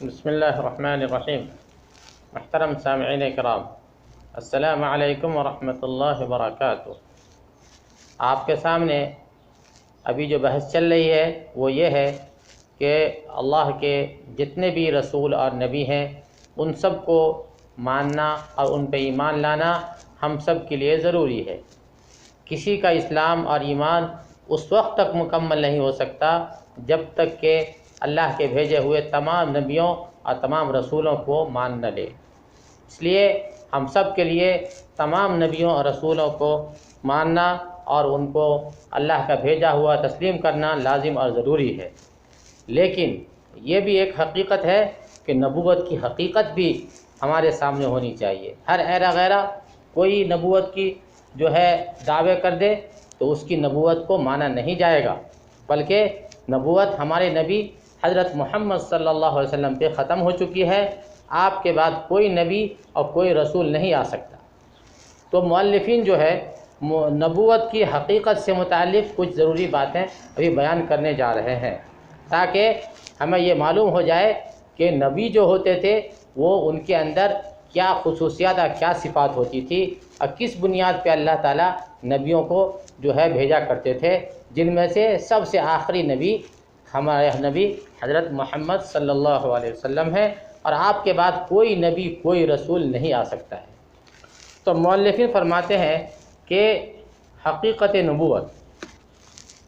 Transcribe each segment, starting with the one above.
بسم اللہ الرحمن الرحیم۔ محترم سامعین کرام، السلام علیکم ورحمۃ اللہ وبرکاتہ۔ آپ کے سامنے ابھی جو بحث چل رہی ہے وہ یہ ہے کہ اللہ کے جتنے بھی رسول اور نبی ہیں ان سب کو ماننا اور ان پہ ایمان لانا ہم سب کے لیے ضروری ہے۔ کسی کا اسلام اور ایمان اس وقت تک مکمل نہیں ہو سکتا جب تک کہ اللہ کے بھیجے ہوئے تمام نبیوں اور تمام رسولوں کو مان نہ لے۔ اس لیے ہم سب کے لیے تمام نبیوں اور رسولوں کو ماننا اور ان کو اللہ کا بھیجا ہوا تسلیم کرنا لازم اور ضروری ہے۔ لیکن یہ بھی ایک حقیقت ہے کہ نبوت کی حقیقت بھی ہمارے سامنے ہونی چاہیے۔ ہر ایرا غیرہ کوئی نبوت کی جو ہے دعوے کر دے تو اس کی نبوت کو مانا نہیں جائے گا، بلکہ نبوت ہمارے نبی حضرت محمد صلی اللہ علیہ وسلم پہ ختم ہو چکی ہے۔ آپ کے بعد کوئی نبی اور کوئی رسول نہیں آ سکتا۔ تو مؤلفین جو ہے نبوت کی حقیقت سے متعلق کچھ ضروری باتیں ابھی بیان کرنے جا رہے ہیں تاکہ ہمیں یہ معلوم ہو جائے کہ نبی جو ہوتے تھے وہ ان کے اندر کیا خصوصیات اور کیا صفات ہوتی تھی اور کس بنیاد پہ اللہ تعالیٰ نبیوں کو جو ہے بھیجا کرتے تھے، جن میں سے سب سے آخری نبی ہمارے نبی حضرت محمد صلی اللہ علیہ وسلم ہے، اور آپ کے بعد کوئی نبی کوئی رسول نہیں آ سکتا ہے۔ تو مؤلفین فرماتے ہیں کہ حقیقت نبوت،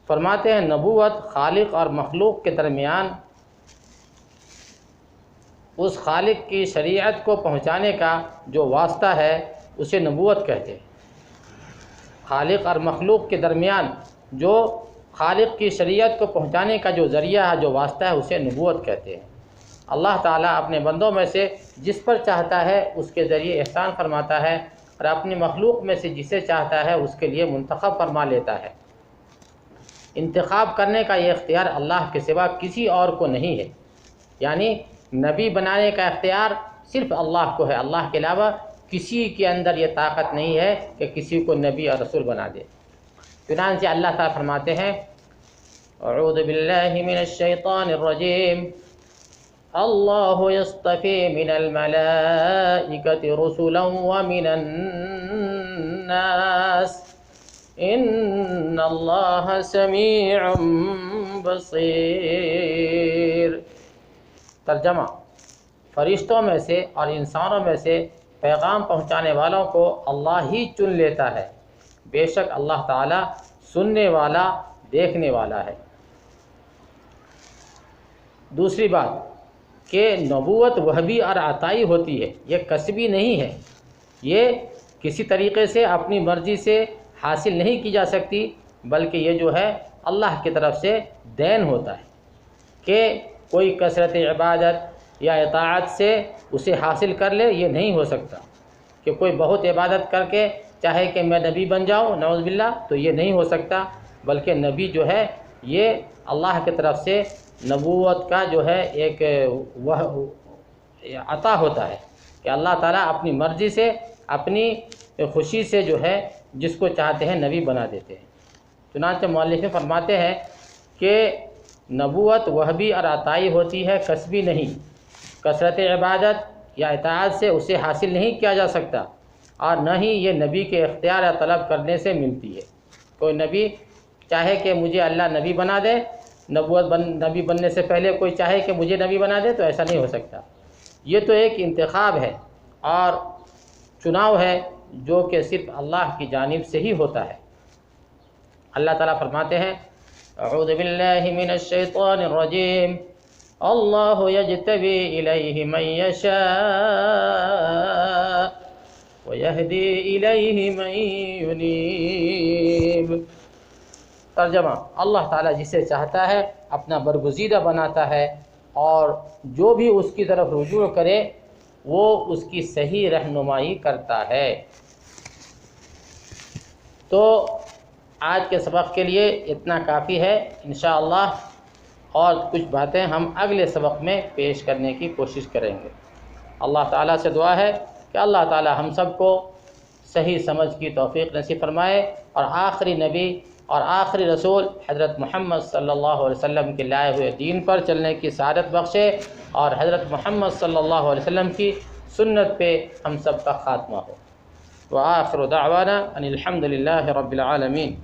فرماتے ہیں نبوت خالق اور مخلوق کے درمیان اس خالق کی شریعت کو پہنچانے کا جو واسطہ ہے اسے نبوت کہتے ہیں۔ خالق اور مخلوق کے درمیان جو خالق کی شریعت کو پہنچانے کا جو ذریعہ ہے، جو واسطہ ہے، اسے نبوت کہتے ہیں۔ اللہ تعالیٰ اپنے بندوں میں سے جس پر چاہتا ہے اس کے ذریعے احسان فرماتا ہے، اور اپنی مخلوق میں سے جسے چاہتا ہے اس کے لیے منتخب فرما لیتا ہے۔ انتخاب کرنے کا یہ اختیار اللہ کے سوا کسی اور کو نہیں ہے، یعنی نبی بنانے کا اختیار صرف اللہ کو ہے۔ اللہ کے علاوہ کسی کے اندر یہ طاقت نہیں ہے کہ کسی کو نبی اور رسول بنا دے۔ چنانچہ اللہ تعالیٰ فرماتے ہیں اعوذ باللہ من الشیطان الرجیم اللہ یصطفی من الملائکۃ رسلا ومن الناس ان اللہ سمیع بصیر۔ ترجمہ: فرشتوں میں سے اور انسانوں میں سے پیغام پہنچانے والوں کو اللہ ہی چن لیتا ہے، بے شک اللہ تعالیٰ سننے والا دیکھنے والا ہے۔ دوسری بات کہ نبوت وہبی اور عطائی ہوتی ہے، یہ کسبی نہیں ہے، یہ کسی طریقے سے اپنی مرضی سے حاصل نہیں کی جا سکتی، بلکہ یہ جو ہے اللہ کی طرف سے دین ہوتا ہے کہ کوئی کثرت عبادت یا اطاعت سے اسے حاصل کر لے، یہ نہیں ہو سکتا کہ کوئی بہت عبادت کر کے چاہے کہ میں نبی بن جاؤں، نعوذ باللہ، تو یہ نہیں ہو سکتا، بلکہ نبی جو ہے یہ اللہ کی طرف سے نبوت کا جو ہے ایک عطا ہوتا ہے کہ اللہ تعالیٰ اپنی مرضی سے اپنی خوشی سے جو ہے جس کو چاہتے ہیں نبی بنا دیتے ہیں۔ چنانچہ مؤلف فرماتے ہیں کہ نبوت وہبی اور عطائی ہوتی ہے، کسبی نہیں۔ کثرت عبادت یا اطاعت سے اسے حاصل نہیں کیا جا سکتا، اور نہ ہی یہ نبی کے اختیار یا طلب کرنے سے ملتی ہے۔ کوئی نبی چاہے کہ مجھے اللہ نبی بنا دے، نبی بننے سے پہلے کوئی چاہے کہ مجھے نبی بنا دے، تو ایسا نہیں ہو سکتا۔ یہ تو ایک انتخاب ہے اور چناؤ ہے جو کہ صرف اللہ کی جانب سے ہی ہوتا ہے۔ اللہ تعالیٰ فرماتے ہیں اعوذ باللہ من الشیطان الرجیم اللہ یجتبی الیہ من یشاء ویہدی الیہ من ینیب۔ ترجمہ: اللہ تعالیٰ جسے چاہتا ہے اپنا برگزیدہ بناتا ہے، اور جو بھی اس کی طرف رجوع کرے وہ اس کی صحیح رہنمائی کرتا ہے۔ تو آج کے سبق کے لیے اتنا کافی ہے، انشاءاللہ اور کچھ باتیں ہم اگلے سبق میں پیش کرنے کی کوشش کریں گے۔ اللہ تعالیٰ سے دعا ہے کہ اللہ تعالیٰ ہم سب کو صحیح سمجھ کی توفیق نصیب فرمائے، اور آخری نبی اور آخری رسول حضرت محمد صلی اللہ علیہ وسلم کے لائے ہوئے دین پر چلنے کی سعادت بخشے۔ اور حضرت محمد صلی اللہ علیہ وسلم کی سنت پہ ہم سب کا خاتمہ ہو۔ وآخر دعوانا ان الحمد للہ رب العالمین۔